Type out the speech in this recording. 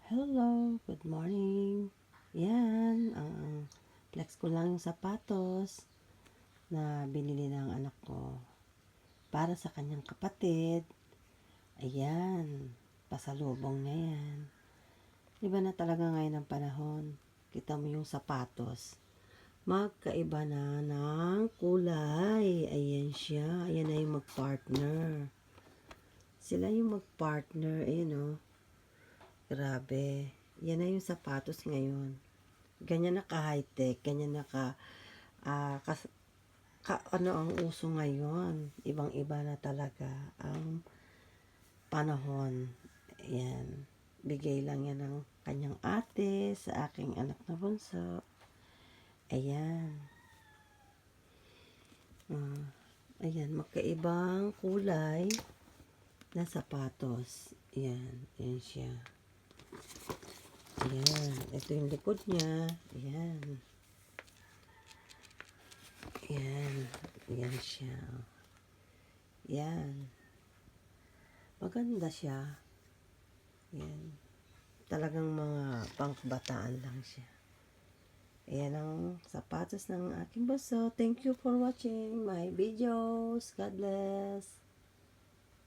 Hello, good morning. Yan, flex ko lang yung sapatos na binili ng anak ko para sa kanyang kapatid. Ayan, pasalubong niya yan. Iba na talaga ngayon ang panahon. Kita mo yung sapatos. Magkaiba na ng kulay. Ayan siya. Ayan na yung magpartner. Sila yung magpartner. Ayan o. Grabe. Yan na yung sapatos ngayon. Ganyan na ka-high-tech, ganyan na ano ang uso ngayon. Ibang-iba na talaga ang panahon. Ayan. Bigay lang yan ng kanyang ate sa aking anak na bunso. Ayan. Ayan, magkaibang kulay na sapatos. Ayan, ayan siya. Ayan, ito yung likod niya. Ayan. Ayan. Ayan siya. Ayan. Maganda siya. Ayan. Talagang mga pangkabataan lang siya. Ayan ang sapatos ng aking bunso. Thank you for watching my videos. God bless.